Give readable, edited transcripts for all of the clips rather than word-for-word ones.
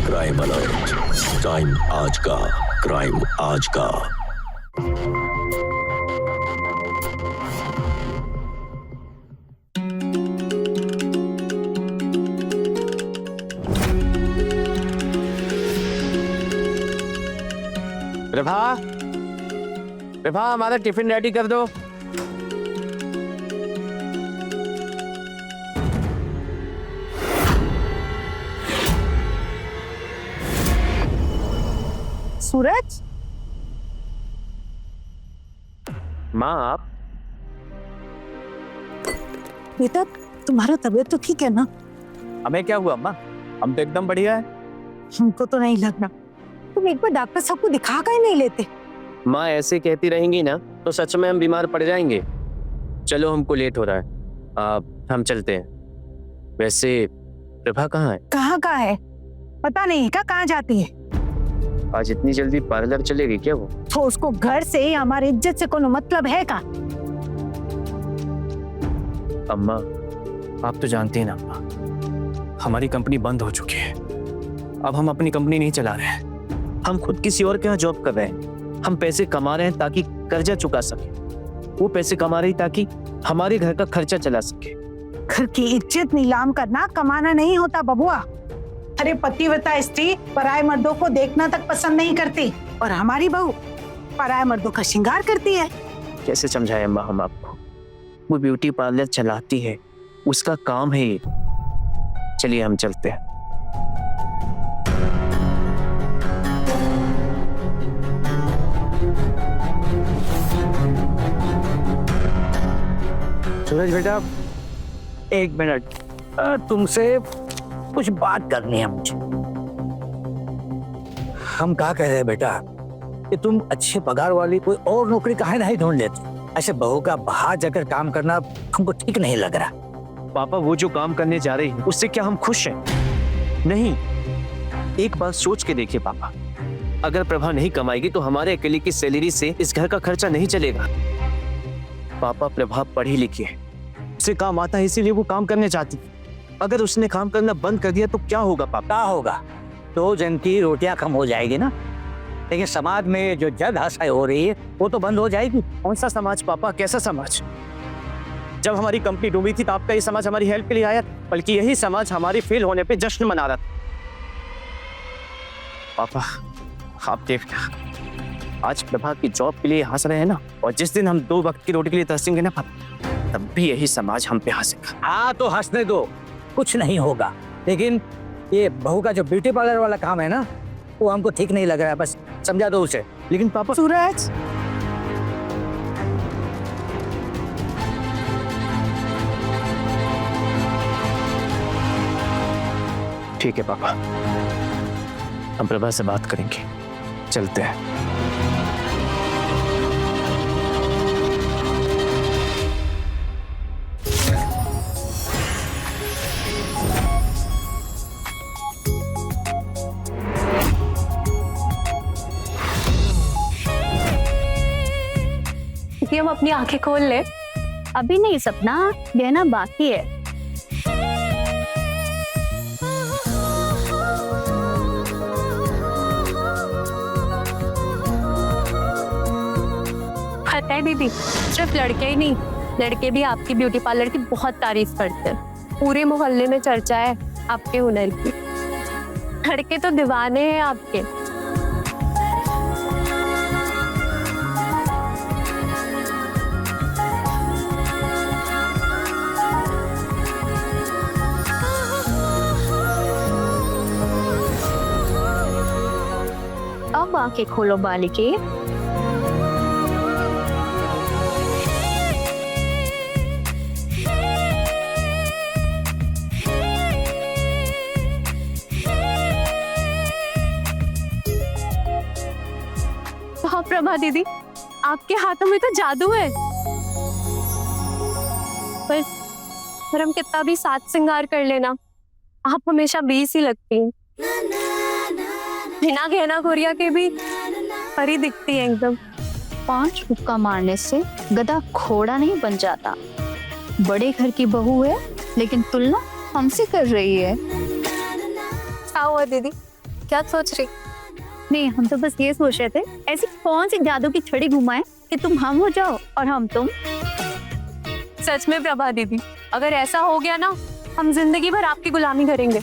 Crime alert, time आज का, crime आज का। प्रभा, प्रभा हमारा टिफिन रेडी कर दो। सूरज, माँ आप? बेटा तुम्हारा तबीयत तो ठीक है ना? हमें क्या हुआ माँ? हम तो एकदम बढ़िया है। हमको तो नहीं लग रहा। तुम एक बार डॉक्टर साहब को दिखा कर ही नहीं लेते? माँ ऐसे कहती रहेंगी ना तो सच में हम बीमार पड़ जाएंगे। चलो हमको लेट हो रहा है, हम चलते हैं। वैसे प्रभा कहाँ है? कहाँ है पता नहीं का, कहाँ जाती है? आज इतनी जल्दी पार्लर चलेगी क्या वो? तो उसको घर से हमारी इज्जत से कोनो मतलब है का? अम्मा आप तो जानती हैं ना अम्मा, हमारी कंपनी बंद हो चुकी है। अब हम अपनी कंपनी नहीं चला रहे हैं, हम खुद किसी और के यहाँ जॉब कर रहे हैं। हम पैसे कमा रहे हैं ताकि कर्जा चुका सके, वो पैसे कमा रही ताकि हमारे घर का खर्चा चला सके। घर की इज्जत नीलाम करना कमाना नहीं होता बबुआ। अरे पतिव्रता स्त्री पराये मर्दों को देखना तक पसंद नहीं करती, और हमारी बहू पराये मर्दों का श्रृंगार करती है। कैसे समझाएं अम्मा हम आपको? वो ब्यूटी पार्लर चलाती है, उसका काम है ये। चलिए हम चलते हैं। सूरज बेटा एक मिनट, तुमसे कुछ बात करनी है मुझे। हम कहा कह रहे हैं बेटा कि तुम अच्छे पगार वाली कोई और नौकरी काहे नहीं ढूंढ लेते? ऐसे बहू का बाहर जाकर काम करना हमको ठीक नहीं लग रहा। पापा वो जो काम करने जा रही है उससे क्या हम खुश हैं? नहीं, एक बात सोच के देखिए पापा, अगर प्रभा नहीं कमाएगी तो हमारे अकेले की सैलरी से इस घर का खर्चा नहीं चलेगा। पापा प्रभा पढ़ी लिखी है, उसे काम आता है इसीलिए वो काम करने चाहती है। अगर उसने काम करना बंद कर दिया तो क्या होगा पापा? क्या होगा? तो जन की रोटियां कम हो जाएगी ना, लेकिन समाज में जो जद हंसाई हो रही है वो तो बंद हो जाएगी। कौन सा समाज पापा? कैसा समाज? जब हमारी कंपनी डूबी थी तो आपका ये समाज हमारी हेल्प के लिए आया, बल्कि यही समाज हमारे फेल होने पे जश्न मना रहा था। पापा आप देखना, आज प्रभा की जॉब के लिए हंस रहे हैं ना, और जिस दिन हम 2 वक्त की रोटी के लिए तरसेंगे ना पापा, तब भी यही समाज हम पे हंसेगा। हाँ तो हंसने दो, कुछ नहीं होगा। लेकिन ये बहू का जो ब्यूटी पार्लर वाला काम है ना, वो हमको ठीक नहीं लग रहा है, बस समझा दो उसे। लेकिन पापा सूरज, ठीक है पापा, हम प्रभा से बात करेंगे, चलते हैं। हम अपनी आंखें खोल ले। अभी नहीं सपना, बहना बाकी है। पता है दीदी, सिर्फ लड़के ही नहीं, लड़के भी आपकी ब्यूटी पार्लर की बहुत तारीफ करते हैं। पूरे मोहल्ले में चर्चा है आपके हुनर की। लड़के तो दीवाने हैं आपके। अब आंखें खोलो बालिके। हाँ प्रभा दीदी, आपके हाथों में तो जादू है। पर हम कितना भी साज श्रृंगार कर लेना, आप हमेशा 20 ही लगती हैं। बिना गहना गुड़िया के भी परी दिखती है एकदम। 5 मुक्का मारने से गधा घोड़ा नहीं बन जाता। बड़े घर की बहू है, लेकिन तुलना हमसे कर रही है। क्या हुआ दीदी, क्या सोच रही? नहीं, हम तो बस ये सोच रहे थे ऐसी कौन सी जादू की छड़ी घुमाए कि तुम हम हो जाओ और हम तुम। सच में प्रभा दीदी, अगर ऐसा हो गया ना, हम जिंदगी भर आपकी गुलामी करेंगे।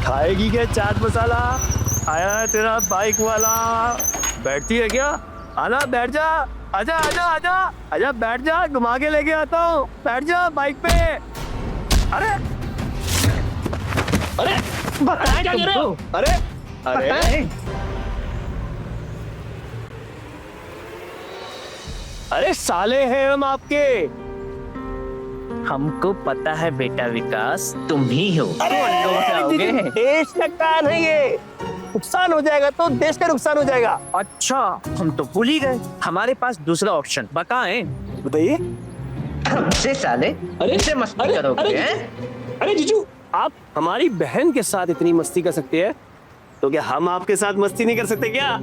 खाएगी क्या चाट मसाला? आया है तेरा बाइक वाला। बैठती है क्या? आना, बैठ जा। आजा आजा आजा आजा, बैठ जा, घुमा के लेके आता हूँ। बैठ जा बाइक पे। अरे अरे बताया क्या कर रहे हो? अरे अरे अरे साले हैं हम आपके। हमको पता है बेटा विकास, तुम ही हो। देश का काम है ये, नुकसान हो जाएगा तो देश का नुकसान हो जाएगा। अच्छा, हम तो भूल ही गए, हमारे पास दूसरा ऑप्शन बताएं। बताइए। हमसे साले, इनसे मस्ती करोगे? अरे जीजू, आप हमारी बहन के साथ इतनी मस्ती कर सकते हैं, तो क्या हम आपके साथ मस्ती नहीं कर सकते क्या?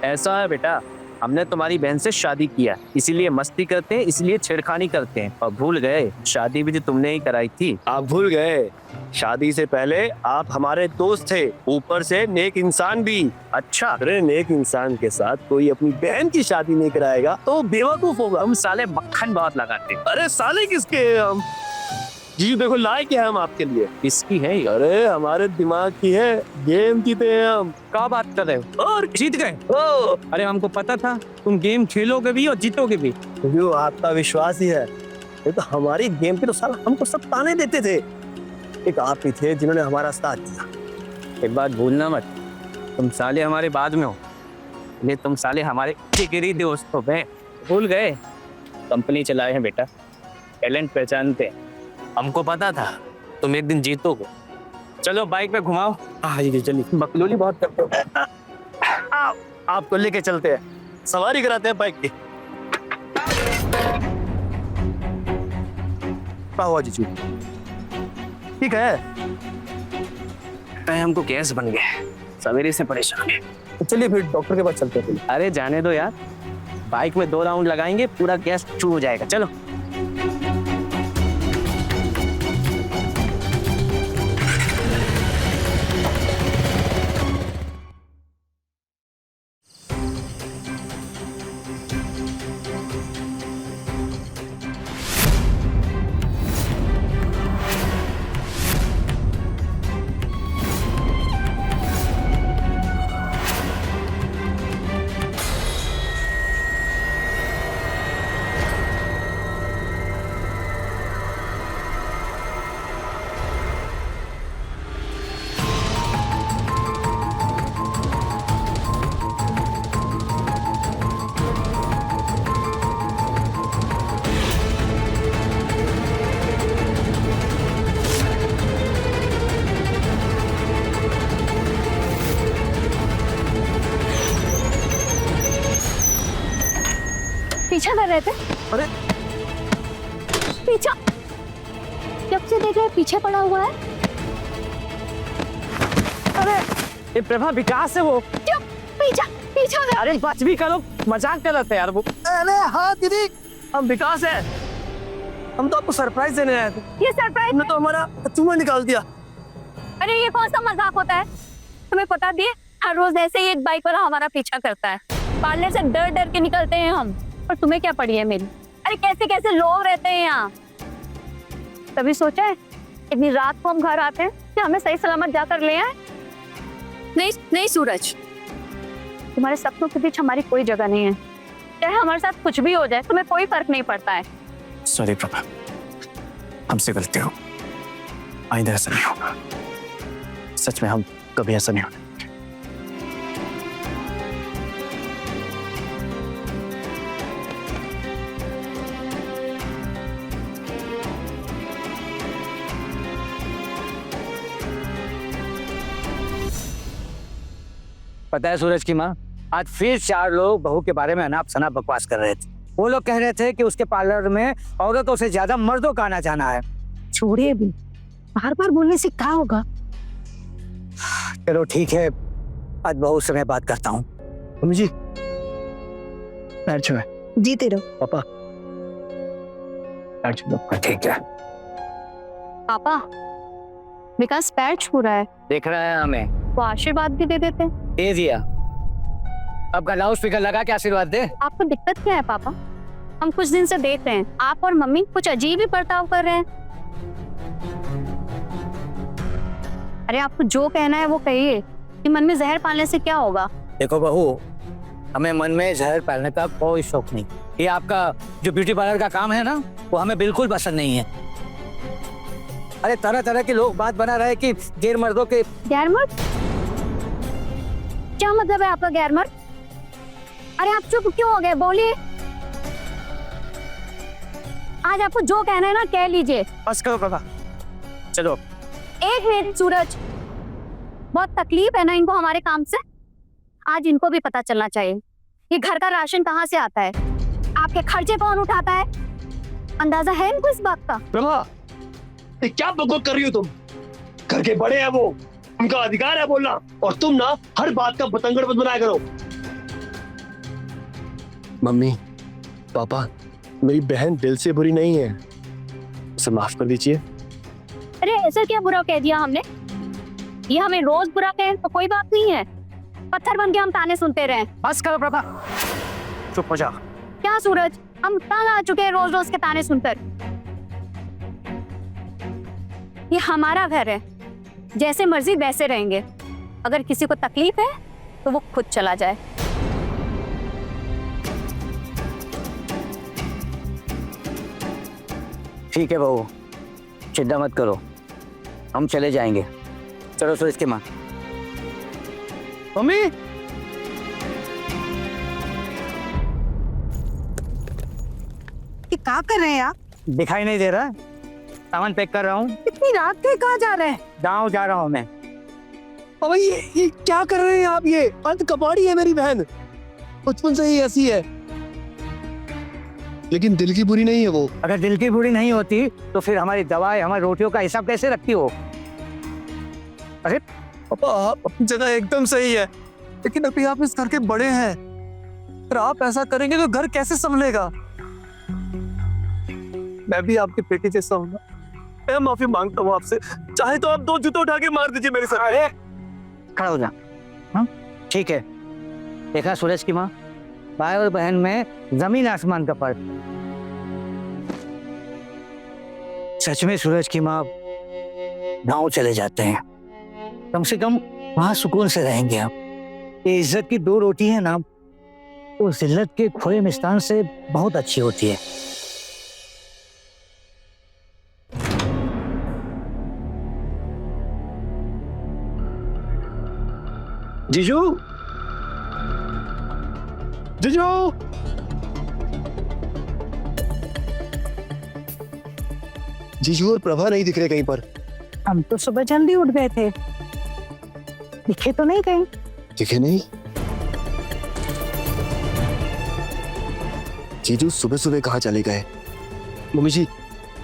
ऐसा है बेटा, हमने तुम्हारी बहन से शादी किया, इसीलिए मस्ती करते हैं, इसलिए छेड़खानी करते हैं। और भूल गए, शादी भी तो तुमने ही कराई थी। आप भूल गए, शादी से पहले आप हमारे दोस्त थे, ऊपर से नेक इंसान भी। अच्छा, अरे नेक इंसान के साथ कोई अपनी बहन की शादी नहीं कराएगा तो बेवकूफ होगा। हम साले मक्खन बहुत लगाते। अरे साले किसके हैं हम? जी देखो, लाए क्या है हम आपके लिए। किसकी है ये? अरे हमारे दिमाग की है, गेम जीते हैं हम। क्या बात कर रहे हो? और जीत गए? ओ, अरे हमको पता था तुम गेम खेलोगे भी और जीतोगे भी। जो आपका विश्वास ही है। ये तो हमारी गेम पे तो साला हमको सब ताने देते थे। एक आप ही थे जिन्होंने हमारा साथ दिया। एक बात भूलना मत, तुम साले हमारे बाद में हो, ये तुम साले हमारे जिगरी दोस्त हो। भूल गए, कंपनी चलाए हैं बेटा, टैलेंट पहचानते हैं। हमको पता था तुम एक दिन जीतोगे। चलो बाइक पे घुमाओ। हाँ जी चलिए। बकलोली बहुत करते हो। आपको लेके चलते हैं, सवारी कराते हैं बाइक की। क्या हुआ जीजू? ठीक है? हमको गैस बन गया, सवेरे से परेशान है। तो चलिए फिर डॉक्टर के पास चलते हैं। अरे जाने दो यार, बाइक में 2 राउंड लगाएंगे, पूरा गैस चू हो जाएगा। चलो। पीछा कर रहे थे। अरे पीछा, जब से देख रहे पीछे पड़ा हुआ है। अरे ये प्रभा विकास है वो। चुप, पीछा पीछा कर। अरे बच भी करो, मजाक कर रहे थे यार वो। अरे हाँ दीदी, हम विकास है। हम तो आपको सरप्राइज देने आए थे। ये सरप्राइज तुमने तो हमारा चूमा निकाल दिया। अरे ये कौन सा मजाक होता है? तुम्हें पता दिए, हर रोज ऐसे ही एक बाइक वाला हमारा पीछा करता है। पार्लर से डर डर के निकलते हैं हम, और तुम्हें क्या पड़ी है मेरी? अरे कैसे कैसे लोग रहते हैं यहाँ। तभी सोचा है इतनी रात को हम घर आते हैं कि हमें सही सलामत जाकर ले आए। नहीं नहीं सूरज, तुम्हारे सपनों के बीच हमारी कोई जगह नहीं है। चाहे हमारे साथ कुछ भी हो जाए, तुम्हें कोई फर्क नहीं पड़ता है। सॉरी प्रभा, हमसे गलती हो, आइंदा ऐसा नहीं होगा। सच में हम कभी ऐसा नहीं होगा। पता है सूरज की माँ, आज फिर 4 लोग बहू के बारे में अनाप शनाप बकवास कर रहे थे। वो लोग कह रहे थे कि उसके पार्लर में औरतों से ज्यादा मर्दों का आना जाना है। छोड़िए भी, बार बार बोलने से क्या होगा? चलो ठीक है, आज बहू से मैं बात करता हूँ। मम्मी जी पैर छुए। जीते रहो। पापा पैर छू लो। ठीक है, पापा विकास पैर छू रहा है, देख रहा है हमें, वो आशीर्वाद भी दे देते। दे दिया। अब का लाउड स्पीकर लगा के आशीर्वाद दे। आपको दिक्कत क्या है पापा? हम कुछ दिन से देख रहे हैं आप और मम्मी कुछ अजीब ही बर्ताव कर रहे हैं। अरे आपको जो कहना है वो कहिए कि मन में जहर पालने से क्या होगा। देखो बहू, हमें मन में जहर पालने का कोई शौक नहीं। ये आपका जो ब्यूटी पार्लर का काम है ना, वो हमें बिल्कुल पसंद नहीं है। अरे तरह तरह के लोग बात बना रहे कि गैर मर्दों के। गैर मर्द? क्या मतलब है आपका गैर मर्द? अरे आप चुप क्यों हो गए, बोलिए। आज आपको जो कहना है ना कह लीजिए। बस करो पापा, चलो। एक मिनट सूरज, बहुत तकलीफ है ना इनको हमारे काम से। आज इनको भी पता चलना चाहिए ये घर का राशन कहाँ से आता है, आपके खर्चे कौन उठाता है। अंदाजा है इनको इस बात का? प्रभा ये क्या बकवास कर रही हो तुम? घर के बड़े हैं वो, उनका अधिकार है बोलना, और तुम ना हर बात का बतंगड़ मत बनाया करो। मम्मी पापा, मेरी बहन दिल से बुरी नहीं है, उसे माफ कर दीजिए। अरे ऐसा क्या बुरा कह दिया हमने? ये हमें रोज बुरा कहें तो कोई बात नहीं है, पत्थर बन के हम ताने सुनते रहे। बस करो प्रभा, चुप हो जाओ। क्या सूरज, हम तंग आ चुके हैं रोज रोज के ताने सुनकर। ये हमारा घर है, जैसे मर्जी वैसे रहेंगे। अगर किसी को तकलीफ है तो वो खुद चला जाए। ठीक है बहू, चिंता मत करो, हम चले जाएंगे। चलो सूरज की माँ। मम्मी ये क्या कर रहे हैं आप? दिखाई नहीं दे रहा? सामान पैक कर रहा हूँ। इतनी रात के कहाँ जा रहे हैं? गाँव जा रहा हूँ मैं। पापा ये क्या कर रहे हैं आप? ये अंत कबाड़ी है मेरी बहन, बचपन से ही ऐसी है, लेकिन दिल की बुरी नहीं है वो। अगर दिल की बुरी नहीं होती तो फिर हमारी दवाई, हमारी रोटियों का हिसाब कैसे रखती हो? अरे पापा आप अपनी जगह एकदम सही है, लेकिन अभी आप इस घर के बड़े हैं, अगर आप ऐसा करेंगे तो घर कैसे संभलेगा? मैं भी आपके बेटी जैसा हूँ, मैं माफी मांगता हूँ आपसे, चाहे तो आप 2 जूते उठा के मार दीजिए मेरे सर। अरे खड़ा हो जा। हाँ ठीक है, देखा सूरज की माँ, भाई और बहन में जमीन आसमान का फर्क। सच में सूरज की माँ, गांव चले जाते हैं, कम से कम वहां सुकून से रहेंगे हम। ये इज्जत की 2 रोटी है ना, वो जिल्लत के खोए मिष्टान से बहुत अच्छी होती है। जीजू, जीजू, जीजू और प्रभा नहीं दिख रहे कहीं पर। हम तो सुबह जल्दी उठ गए थे, दिखे तो नहीं कहीं। दिखे नहीं? जीजू सुबह सुबह कहाँ चले गए? मम्मी जी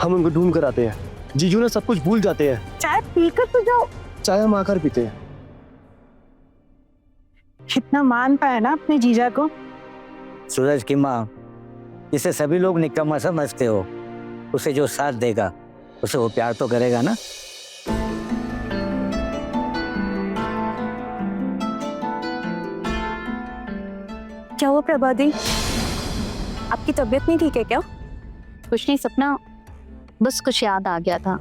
हम उनको ढूंढ कर आते हैं, जीजू ना सब कुछ भूल जाते हैं। चाय पीकर तो जाओ। चाय हम आकर पीते हैं। कितना मान पाया ना अपने जीजा को। सूरज की माँ, जिसे सभी लोग निकम्मा समझते हो, उसे जो साथ देगा उसे वो प्यार तो करेगा ना। क्या हुआ प्रभा दी, आपकी तबीयत नहीं ठीक है क्या? कुछ नहीं सपना, बस कुछ याद आ गया था।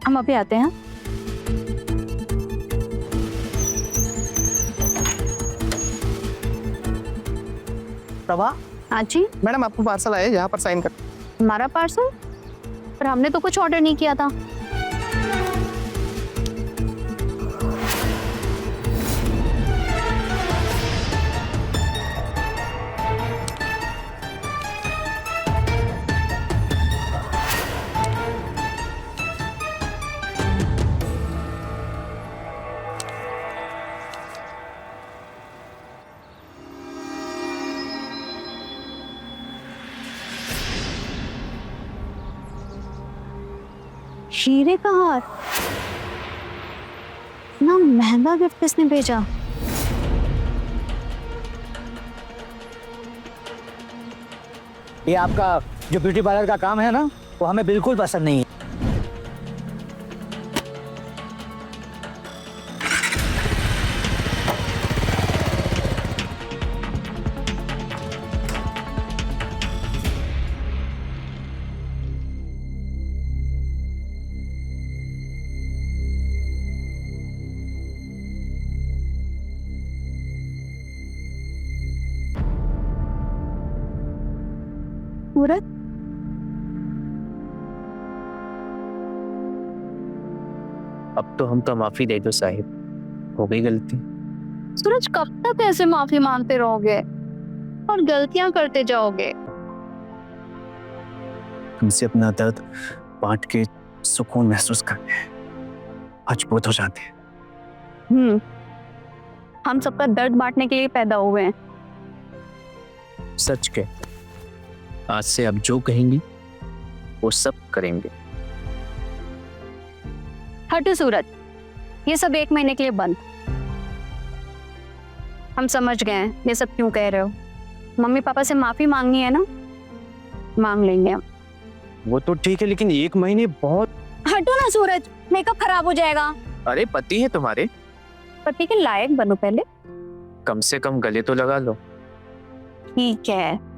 हम अभी आते हैं। प्रभा हाँ जी, मैडम आपको पार्सल आया, यहाँ पर साइन कर। हमारा पार्सल? पर हमने तो कुछ ऑर्डर नहीं किया था। हीरे का हार ना, महंगा गिफ्ट किसने भेजा? ये आपका जो ब्यूटी पार्लर का काम है ना, वो हमें बिल्कुल पसंद नहीं है। सूरज, अब तो हमका माफी दे दो साहिब, हो गई गलती। सूरज कब तक ऐसे माफी मांगते रहोगे और गलतियां करते जाओगे? तुमसे अपना दर्द बांट के सुकून महसूस करते हैं, मजबूत हो जाते हैं। हम सबका दर्द बांटने के लिए पैदा हुए हैं। सच के आज से अब जो कहेंगी वो सब करेंगे। हटो सूरज, ये सब 1 महीने के लिए बंद। हम समझ गए हैं ये सब क्यों कह रहे हो। मम्मी पापा से माफी मांगनी है ना, मांग लेंगे हम। वो तो ठीक है, लेकिन 1 महीने बहुत। हटो ना सूरज, मेकअप खराब हो जाएगा। अरे पति है तुम्हारे, पति के लायक बनो पहले। कम से कम गले तो लगा लो। ठीक है।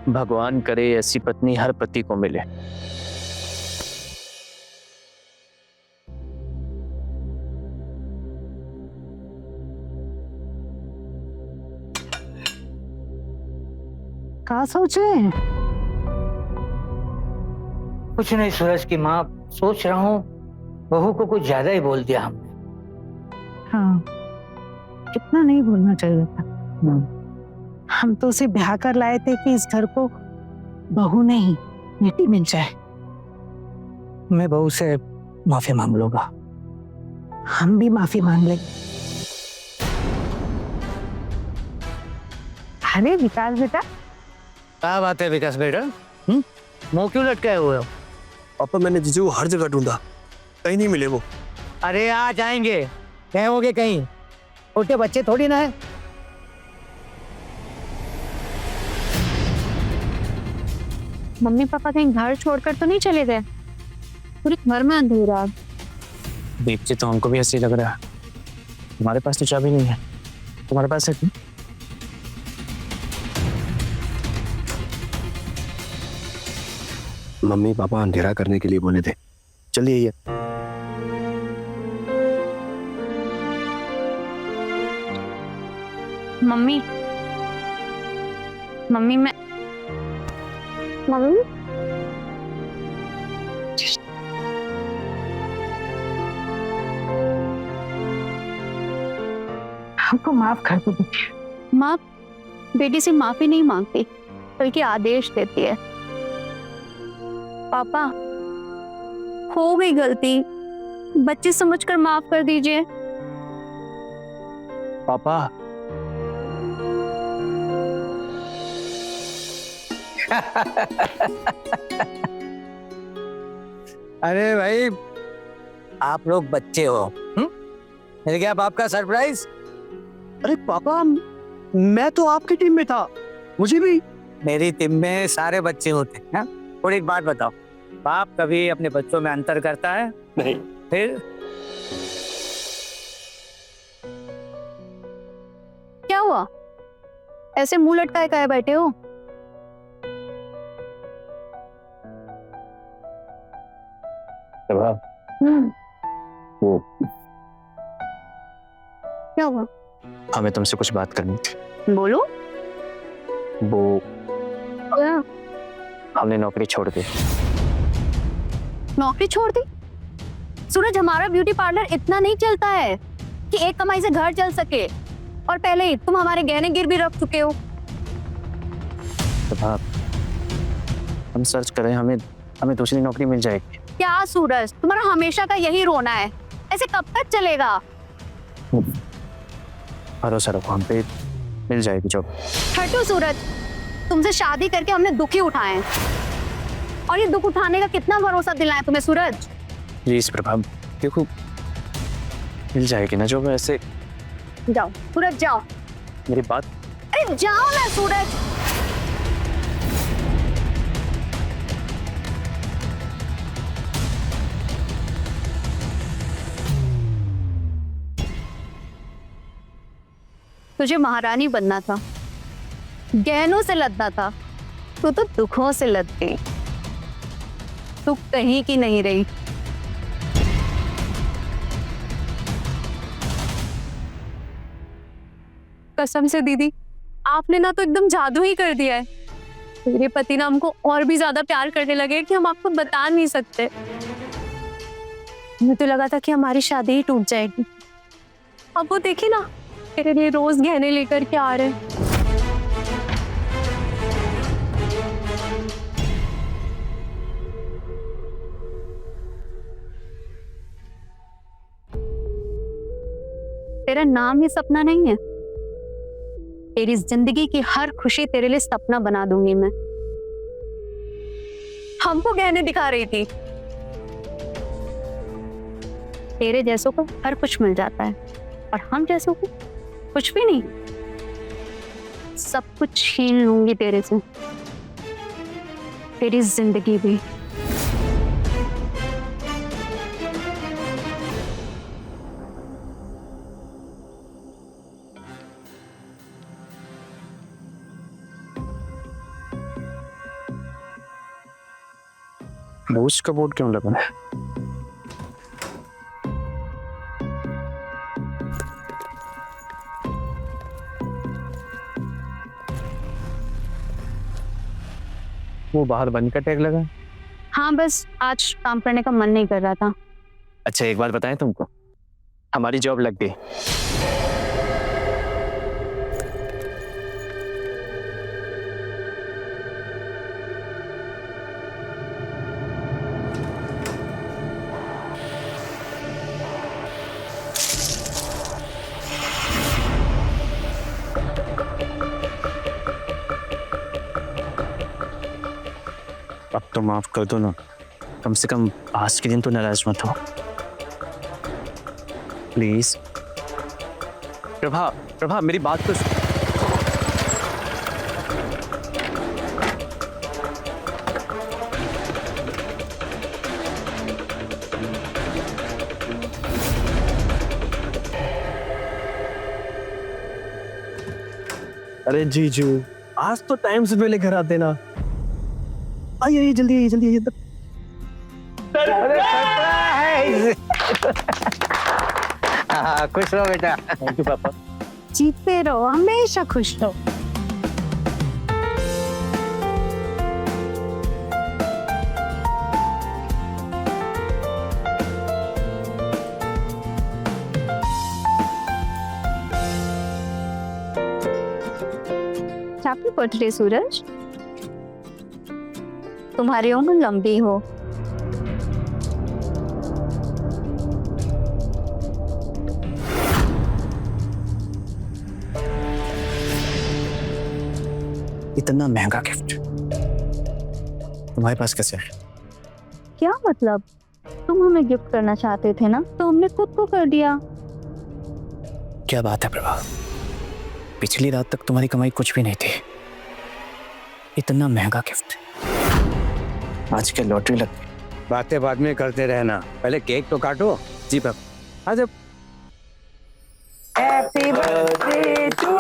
भगवान करे ऐसी पत्नी हर पति को मिले। क्या सोच रहे हैं? कुछ नहीं सूरज की माँ, सोच रहा हूँ बहू को कुछ ज्यादा ही बोल दिया हमने। हाँ, इतना नहीं बोलना चाहिए था। हम तो उसे ब्याह कर लाए थे कि इस घर को बहू नहीं बेटी मिल जाए। मैं बहू से माफी मांग लूंगा। हम भी माफी मांग लेंगे। अरे विकास बेटा, क्या बात है विकास बेटा? मुंह क्यों लटकाए हुए हो? पापा मैंने जीजू को हर जगह ढूंढा, कहीं नहीं मिले वो। अरे आ जाएंगे, कहीं होगे कहीं, छोटे बच्चे थोड़ी ना है। मम्मी पापा कहीं घर छोड़कर तो नहीं चले गए? पूरे घर में अंधेरा। देख के तो हमको भी ऐसे लग रहा है। तुम्हारे पास तो चाबी नहीं है, तुम्हारे पास है? मम्मी पापा अंधेरा करने के लिए बोले थे। चलिए ये मम्मी, मम्मी मैं मम्मी हमको माफ कर दो बेटी। माँ बेटी से माफी नहीं मांगती बल्कि आदेश देती है। पापा हो गई गलती, बच्चे समझकर माफ कर दीजिए। पापा अरे भाई, आप लोग बच्चे हो। मिल गया बाप का सरप्राइज। अरे पापा मैं तो आपकी टीम में था, मुझे भी। मेरी टीम में सारे बच्चे होते हैं। और एक बात बताओ, बाप कभी अपने बच्चों में अंतर करता है? नहीं। फिर क्या हुआ, ऐसे मुंह लटकाए काहे बैठे हो? वो क्या हुआ? हमें तुमसे कुछ बात करनी थी। बोलो। वो क्या? हमने नौकरी छोड़ दी। नौकरी छोड़ दी? सूरज, हमारा ब्यूटी पार्लर इतना नहीं चलता है कि एक कमाई से घर चल सके, और पहले ही तुम हमारे गहने गिरवी रख चुके हो। तो हम सर्च कर रहे हैं, हमें दूसरी नौकरी मिल जाएगी। क्या सूरज, तुम्हारा हमेशा का यही रोना है, ऐसे कब तक चलेगा? भरोसा रखो, हम पे मिल जाएगी जॉब। हटो सूरज, तुमसे शादी करके हमने दुखी उठाए हैं। और ये दुख उठाने का कितना भरोसा दिलाया तुम्हें सूरज? प्लीज प्रभा, देखो मिल जाएगी ना जो ऐसे। जाओ सूरज जाओ, मेरी बात। अरे जाओ ना सूरज। तुझे महारानी बनना था, गहनों से लदना था, तू तो दुखों से लद गई। तू कहीं की नहीं रही। कसम से दीदी, आपने ना तो एकदम जादू ही कर दिया है। मेरे पति ना हमको और भी ज्यादा प्यार करने लगे कि हम आपको बता नहीं सकते। मुझे तो लगा था कि हमारी शादी ही टूट जाएगी। अब वो देखी ना, मेरे लिए रोज गहने लेकर के आ रहे हैं। तेरा नाम ही सपना नहीं है? तेरी जिंदगी की हर खुशी तेरे लिए सपना बना दूंगी मैं। हमको गहने दिखा रही थी। तेरे जैसों को हर कुछ मिल जाता है और हम जैसों को कुछ भी नहीं। सब कुछ छीन लूंगी तेरे से, तेरी जिंदगी भी। बोझ का बोर्ड क्यों लगा है? वो बाहर बंद का टैग लगा है। हाँ बस आज काम करने का मन नहीं कर रहा था। अच्छा एक बात बताएं तुमको, हमारी जॉब लग गई। अब तो माफ कर दो ना, कम से कम आज के दिन तो नाराज मत हो प्लीज। प्रभा, प्रभा मेरी बात तो अरे जीजू, आज तो टाइम से पहले घर आते ना। आइए जल्दी आइए, जल्दी आइए। अरे सरप्राइज! खुश रहो बेटा। थैंक यू पापा। जीतते रहो, हमेशा खुश रहो। हैप्पी बर्थडे सूरज, तुम्हारी उम्र लंबी हो। इतना महंगा गिफ्ट तुम्हारे पास कैसे है? क्या मतलब? तुम हमें गिफ्ट करना चाहते थे ना, तो हमने खुद को कर दिया। क्या बात है प्रभा, पिछली रात तक तुम्हारी कमाई कुछ भी नहीं थी, इतना महंगा गिफ्ट। आज के लॉटरी लग गई। बातें बाद में करते रहना, पहले केक तो काटो। जी पापा। आज happy birthday to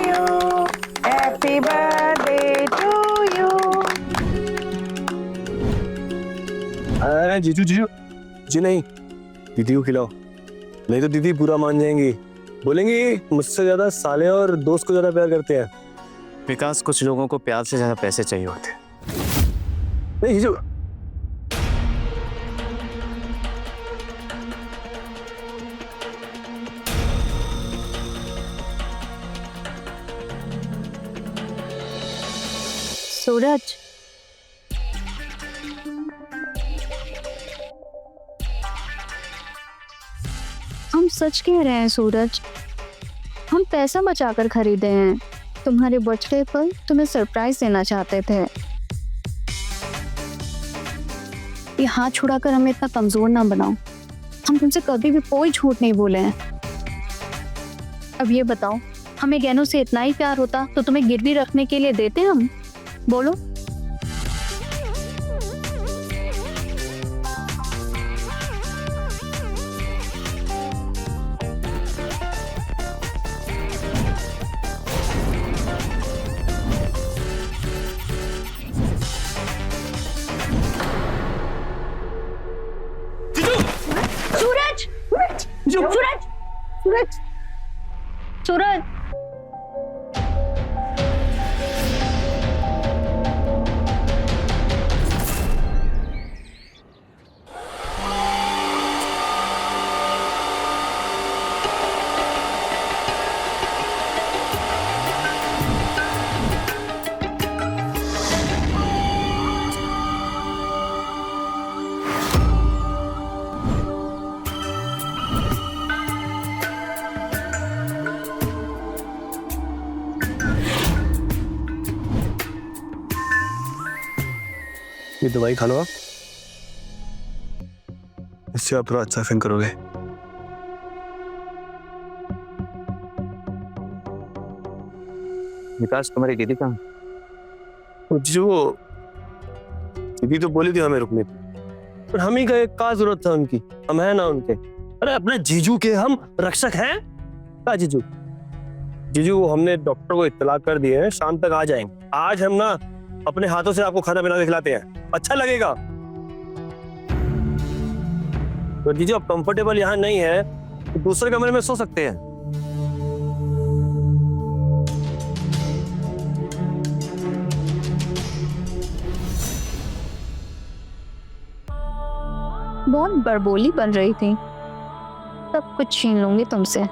you, happy birthday to you. अरे जीजू जीजू जी नहीं, दीदी को खिलाओ, नहीं तो दीदी बुरा मान जाएंगी, बोलेंगी मुझसे ज्यादा साले और दोस्त को ज्यादा प्यार करते हैं। विकास, कुछ लोगों को प्यार से ज्यादा पैसे चाहिए होते हैं। नहीं जीजू, सूरज, हम सच कह रहे हैं सूरज, हम पैसा बचाकर खरीदे हैं। तुम्हारे बर्थडे पर तुम्हें सरप्राइज देना चाहते थे। ये हाथ छुड़ाकर हमें इतना कमजोर ना बनाओ। हम तुमसे कभी भी कोई झूठ नहीं बोले हैं। अब ये बताओ, हमें गहनों से इतना ही प्यार होता तो तुम्हें गिरवी रखने के लिए देते हम? बोलो। सूरज! सूरज! सूरज! सूरज! ये दवाई खा लो आप, इससे आप थोड़ा अच्छा फील करोगे। विकास, तुम्हारी दीदी कहाँ? जो दीदी तो बोली थी हमें रुकने, पर हम ही गए, क्या जरूरत था उनकी? हम है ना उनके। अरे अपने जीजू के हम रक्षक हैं। क्या जीजू? जीजू हमने डॉक्टर को इत्तला कर दिए हैं, शाम तक आ जाएंगे। आज हम ना अपने हाथों से आपको खाना बना के खिलाते हैं, अच्छा लगेगा। तो जीजू आप कंफर्टेबल यहाँ नहीं है तो दूसरे कमरे में सो सकते हैं। बहुत बड़बोली बन रही थी, सब कुछ छीन लूंगी तुमसे।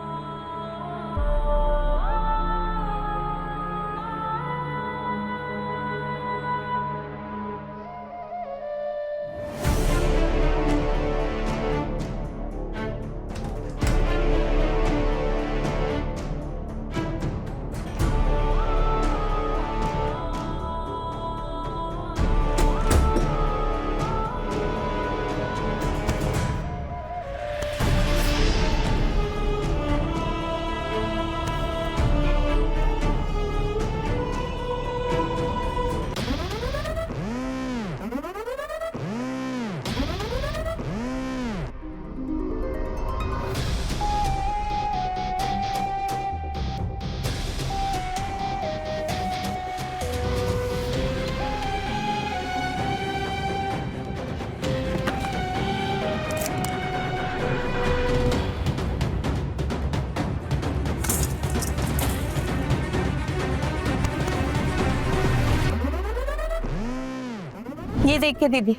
ये देखिए दीदी,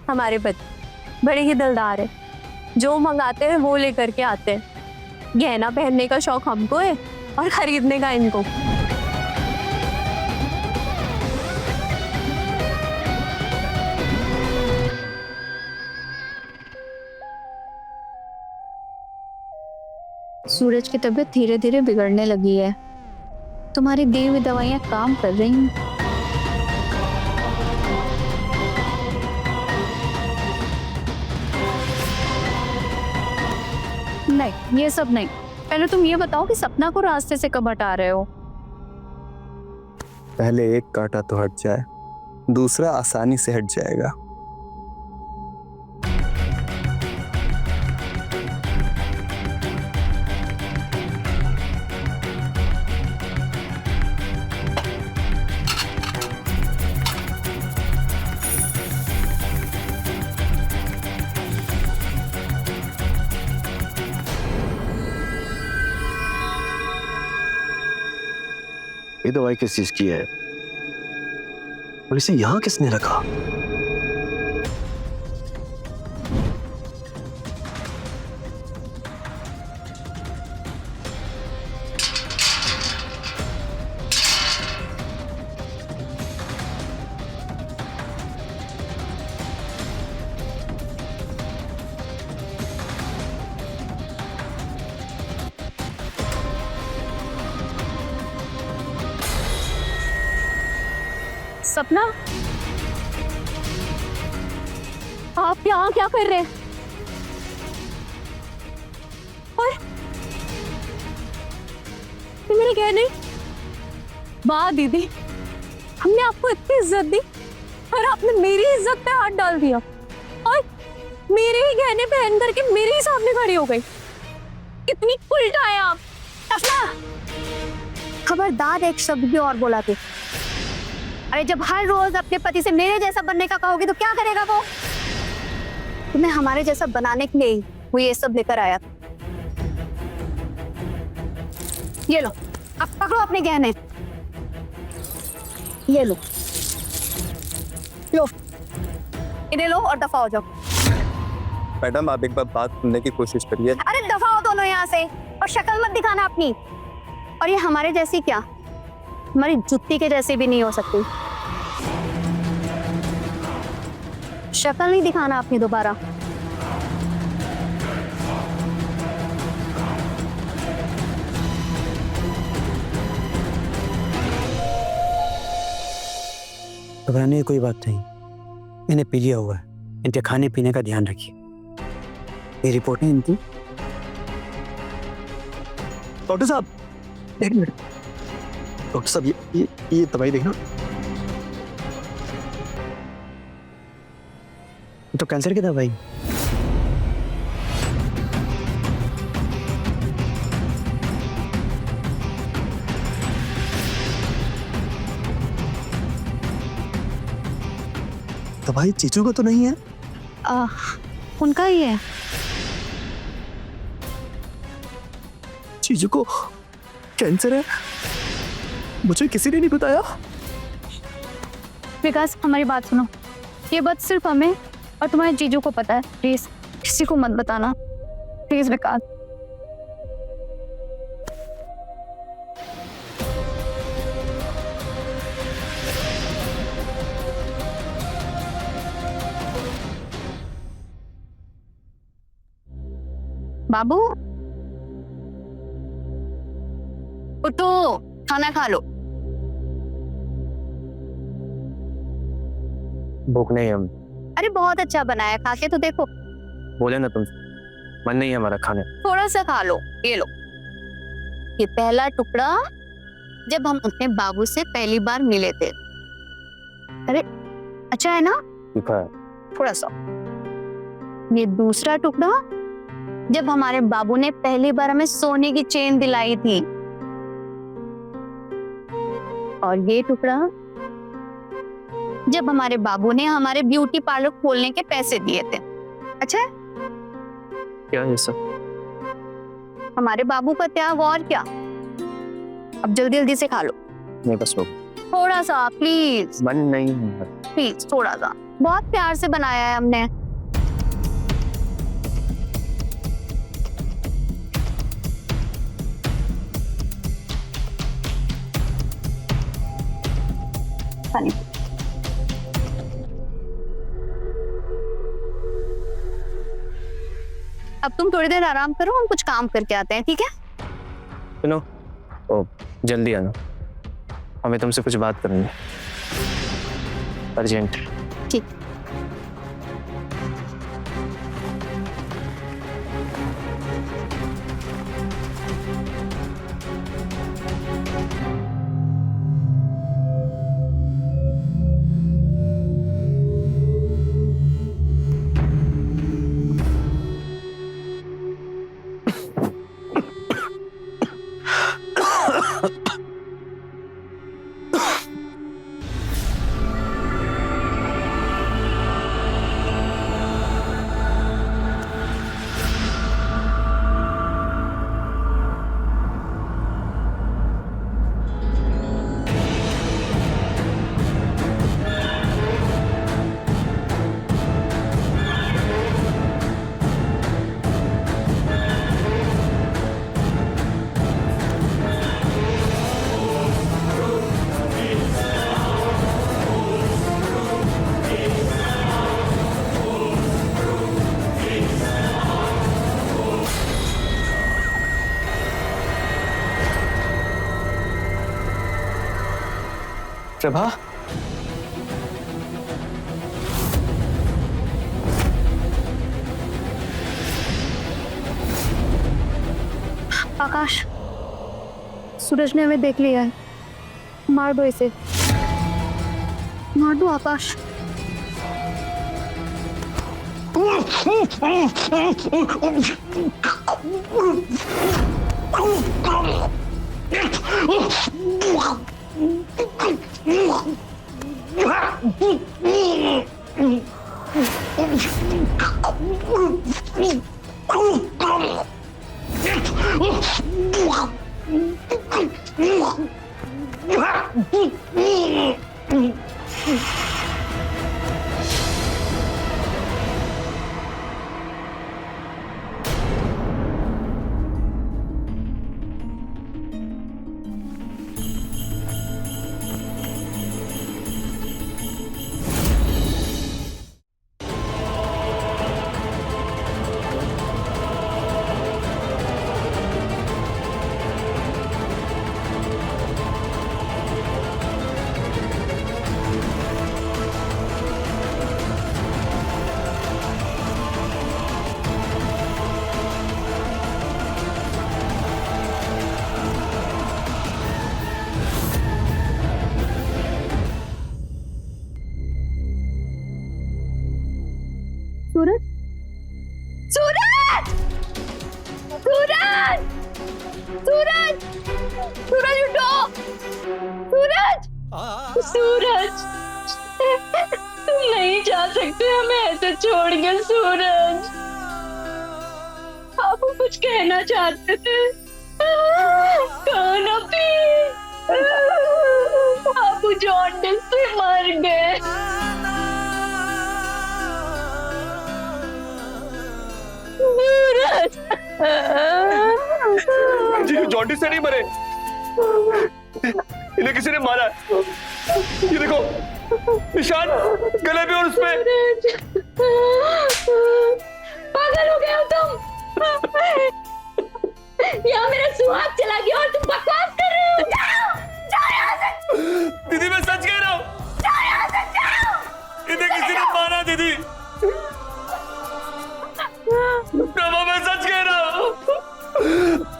हमारे बच्चे बड़े ही दिलदार है, जो मंगाते हैं वो लेकर के आते हैं। गहना पहनने का शौक हमको है और खरीदने का इनको। सूरज की तबीयत धीरे धीरे बिगड़ने लगी है। तुम्हारी दी हुई दवाइयाँ काम कर रही हैं। नहीं, ये सब नहीं। पहले तुम ये बताओ कि सपना को रास्ते से कब हटा रहे हो? पहले एक कांटा तो हट जाए, दूसरा आसानी से हट जाएगा। ये दवाई किस चीज की है और इसे यहाँ किसने रखा? सपना, आप यहाँ क्या कर रहे हैं? और ये मेरे गहने? वाह दीदी, हमने आपको इतनी इज्जत दी और आपने मेरी इज्जत पे हाथ डाल दिया और मेरे ही गहने पहन करके मेरे ही सामने खड़ी हो गई। कितनी उल्टा है आप। खबरदार एक शब्द भी और बोला तू। अरे जब हर रोज अपने पति से मेरे जैसा बनने का कहोगे तो क्या करेगा वो? तुम्हें हमारे जैसा बनाने के लिए ही वो ये सब लेकर आया था। ये लो, अब पकड़ो अपने गहने। ये लो, लो, इन्हें लो और दफा हो जाओ। मैडम आप एक बार बात सुनने की कोशिश करिए। अरे दफा हो दोनों यहाँ से और शक्ल मत दिखाना अपनी। और ये हमारे जैसी क्या, हमारी जुत्ती के जैसे भी नहीं हो सकती। शक्ल नहीं दिखाना अपनी दोबारा। घबराने की कोई बात नहीं, मैंने पी लिया हुआ है। इनके खाने पीने का ध्यान रखिए। ये रिपोर्टें इनकी। डॉक्टर साहब एक मिनट। डॉक्टर साहब ये दवाई देखना। तो कैंसर की दवाई। दवाई चीचू का तो नहीं है? उनका ही है। चीचू को कैंसर है? मुझे किसी ने नहीं बताया। विकास हमारी बात सुनो, ये बात सिर्फ हमें और तुम्हारे जीजू को पता है। प्लीज किसी को मत बताना, प्लीज विकास। बाबू उठो, खाना खा लो। भूख नहीं हम। अरे बहुत अच्छा बनाया, खा के तो देखो। बोले ना तुम, मन नहीं है हमारा खाने। थोड़ा सा खा लो, ये लो। ये पहला टुकड़ा जब हम अपने बाबू से पहली बार मिले थे। अरे अच्छा है ना? तीखा है। थोड़ा सा। ये दूसरा टुकड़ा जब हमारे बाबू ने पहली बार हमें सोने की चेन दिलाई थी। और ये टुकड़ा जब हमारे बाबू ने हमारे ब्यूटी पार्लर खोलने के पैसे दिए थे। अच्छा है? क्या है सब? हमारे बाबू का त्याग और क्या। अब जल्दी जल्दी से खा लो। नहीं बस वो थोड़ा सा प्लीज, मन नहीं है। प्लीज थोड़ा सा। बहुत प्यार से बनाया है हमने। पानी। अब तुम थोड़ी देर आराम करो, हम कुछ काम करके आते हैं, ठीक है? सुनो, ओ जल्दी आना, हमें तुमसे कुछ बात करनी है, अर्जेंट। ठीक। प्रभा आकाश, सूरज ने हमें देख लिया है, मार दो इसे, मार दो आकाश। सूरज, सूरज, सूरज, सूरज, सूरज उठो, सूरज, सूरज, तुम नहीं जा सकते हमें ऐसे छोड़ के सूरज। आप कुछ कहना चाहते थे, कहो ना प्लीज। आप जॉन्डिस से मर गए। जी जॉन्डिस से नहीं मरे, इन्हें किसी ने मारा। ये देखो निशान गले पे और उसपे। पागल हो गए हो तुम? यहाँ मेरा सुहाग चला गया और तुम बकवास कर रहे हो। जाओ, जाओ यहाँ से। दीदी मैं सच कह रहा हूँ। जाओ यहाँ से, जाओ। इन्हें किसी ने मारा दीदी। प्रभा मैं सच कह रहा हूँ,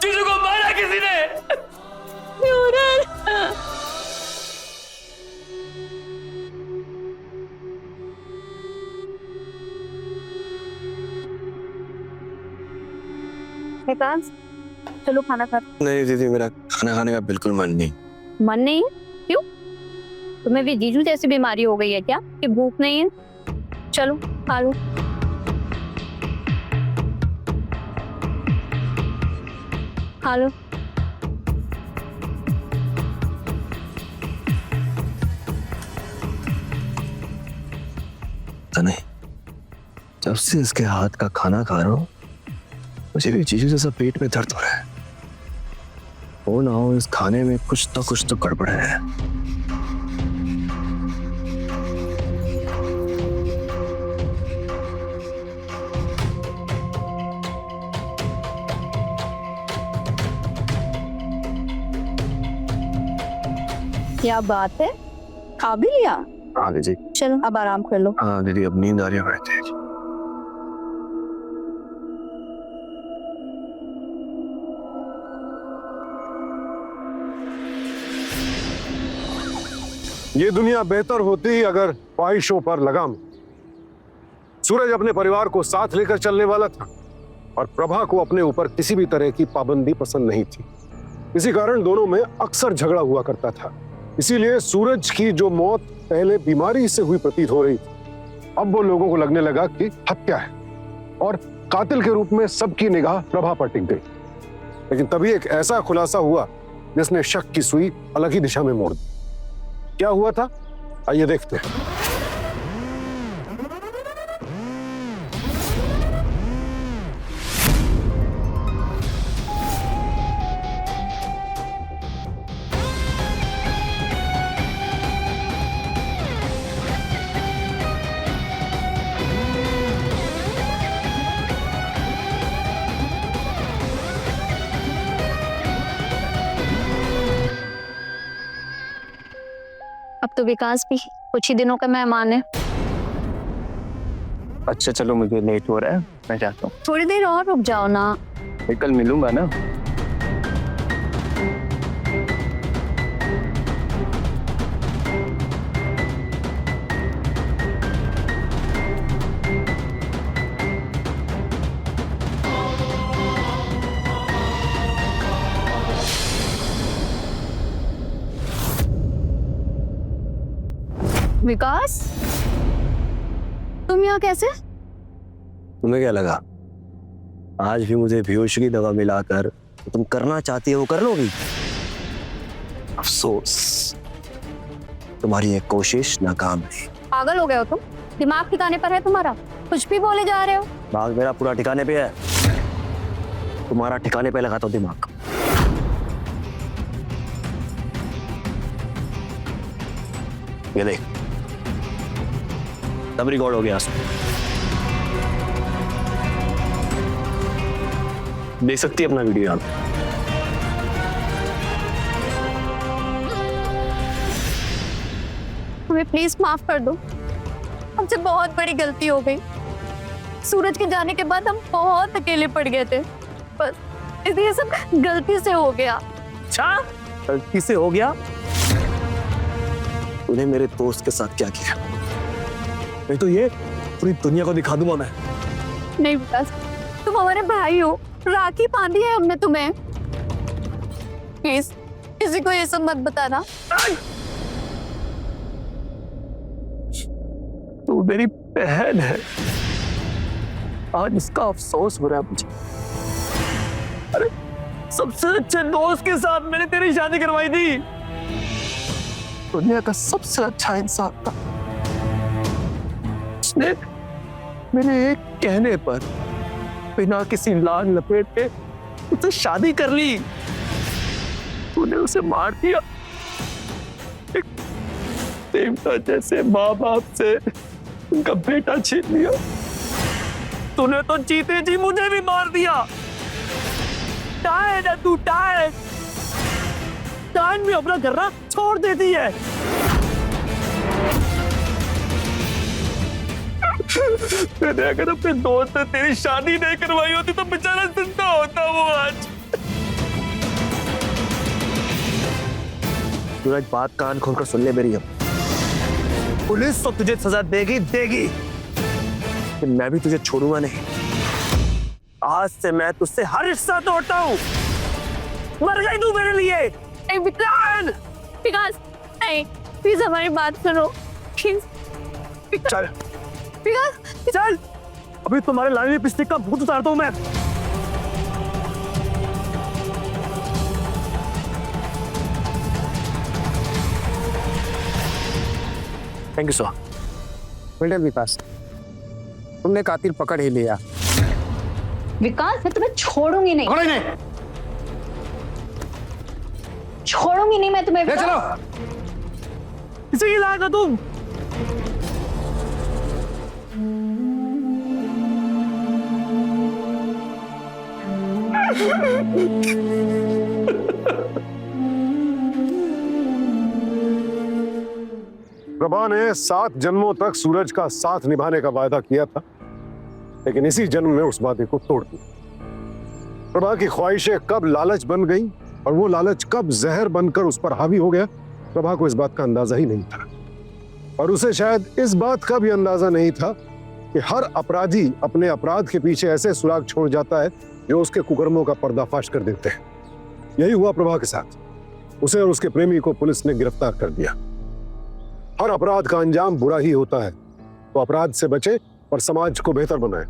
जीजू को मारा किसी ने। विकास, चलो खाना खा। नहीं दीदी, मेरा खाना खाने का बिल्कुल मन नहीं। मन नहीं है? क्यों? तुम्हें भी जीजू जैसी बीमारी हो गई है क्या कि भूख नहीं है? चलो खा लो। खा लो। नहीं, जब से इसके हाथ का खाना खा रहा हूँ मुझे भी जीजू जैसा पेट में दर्द हो रहा है। हो ना हो इस खाने में कुछ तो गड़बड़ है। क्या बात है, खा भी लिया? हाँ दीदी। चलो अब आराम कर लो। हाँ दीदी, अब नींद आ रही है बड़ी तेज। ये दुनिया बेहतर होती अगर ख्वाहिशों पर लगाम। सूरज अपने परिवार को साथ लेकर चलने वाला था और प्रभा को अपने ऊपर किसी भी तरह की पाबंदी पसंद नहीं थी। इसी कारण दोनों में अक्सर झगड़ा हुआ करता था। इसीलिए सूरज की जो मौत पहले बीमारी से हुई प्रतीत हो रही थी, अब वो लोगों को लगने लगा कि हत्या है और कातिल के रूप में सबकी निगाह प्रभा पर टिक गई। लेकिन तभी एक ऐसा खुलासा हुआ जिसने शक की सुई अलग ही दिशा में मोड़ दी। क्या हुआ था, आइए देखते हैं। अब तो विकास भी कुछ ही दिनों का मेहमान है। अच्छा चलो, मुझे लेट हो रहा है, मैं जाता हूँ। थोड़ी देर और रुक जाओ ना। कल मिलूंगा ना। विकास, तुम यहाँ कैसे? तुम्हें क्या लगा आज भी मुझे बेहोशी की दवा मिलाकर तो तुम करना चाहती हो वो कर लोगी? अफसोस, तुम्हारी एक कोशिश नाकाम है। पागल हो गए हो तुम? दिमाग ठिकाने पर है तुम्हारा? कुछ भी बोले जा रहे हो। दिमाग मेरा पूरा ठिकाने पे है, तुम्हारा ठिकाने पे लगाता हूं दिमाग। ये देख, सब रिकॉर्ड हो गया, देख सकती है अपना वीडियो यार। हमें प्लीज माफ कर दो, हमसे बहुत बड़ी गलती हो गई। सूरज के जाने के बाद हम बहुत अकेले पड़ गए थे, बस इसलिए सब गलती से हो गया। अच्छा, गलती से हो गया? तूने मेरे दोस्त के साथ क्या किया? नहीं तो ये पूरी दुनिया को दिखा दूंगा मैं। नहीं विकास, तुम हमारे भाई हो, राखी बांधी है हमने तुम्हें। प्लीज किसी को ये सब मत बताना। तू मेरी बहन है, आज इसका अफसोस हो रहा है मुझे। अरे सबसे अच्छे दोस्त के साथ मैंने तेरी शादी करवाई थी, दुनिया का सबसे अच्छा इंसान था। उसने मेरे एक कहने पर बिना किसी लाल लपेट के उससे शादी कर ली। तूने उसे मार दिया, एक देवता जैसे माँ बाप से उनका बेटा छीन लिया। तूने तो जीते जी मुझे भी मार दिया। टाइड है तू, टाइड में अपना घर ना छोड़ देती है। मैंने अगर अपने दोस्त से तेरी शादी नहीं करवाई होती तो बेचारा जिंदा होता वो आज। सूरज, बात कान खोलकर सुन ले मेरी। अब पुलिस तो तुझे सजा देगी देगी, लेकिन मैं भी तुझे छोड़ूंगा नहीं। आज से मैं तुझसे हर रिश्ता तोड़ता हूँ। मर गई तू मेरे लिए। नहीं विकास, विकास नहीं, प्लीज हमारी बात सुनो प्लीज। चल विकास चल, अभी तुम्हारे लाने लिपस्टिक का भूत उतारता हूँ मैं। Thank you sir. बेटे विकास, तुमने कातिल पकड़ ही लिया। विकास, मैं तुम्हें छोड़ूंगी नहीं, छोड़ूंगी नहीं मैं तुम्हें। ले चलो। इसे ही लाएगा तुम? प्रभा ने 7 जन्मों तक सूरज का साथ निभाने का वायदा किया था, लेकिन इसी जन्म में उस वादे को तोड़ दिया। प्रभा की ख्वाहिशें कब लालच बन गई और वो लालच कब जहर बनकर उस पर हावी हो गया, प्रभा को इस बात का अंदाजा ही नहीं था। और उसे शायद इस बात का भी अंदाजा नहीं था कि हर अपराधी अपने अपराध के पीछे ऐसे सुराग छोड़ जाता है जो उसके कुकर्मों का पर्दाफाश कर देते हैं। यही हुआ प्रभा के साथ। उसे और उसके प्रेमी को पुलिस ने गिरफ्तार कर दिया। हर अपराध का अंजाम बुरा ही होता है, तो अपराध से बचे और समाज को बेहतर बनाए।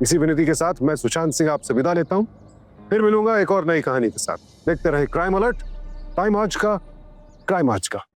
इसी विनती के साथ मैं सुशांत सिंह आपसे विदा लेता हूं। फिर मिलूंगा एक और नई कहानी के साथ। देखते रहे क्राइम अलर्ट, टाइम आज का, क्राइम आज का।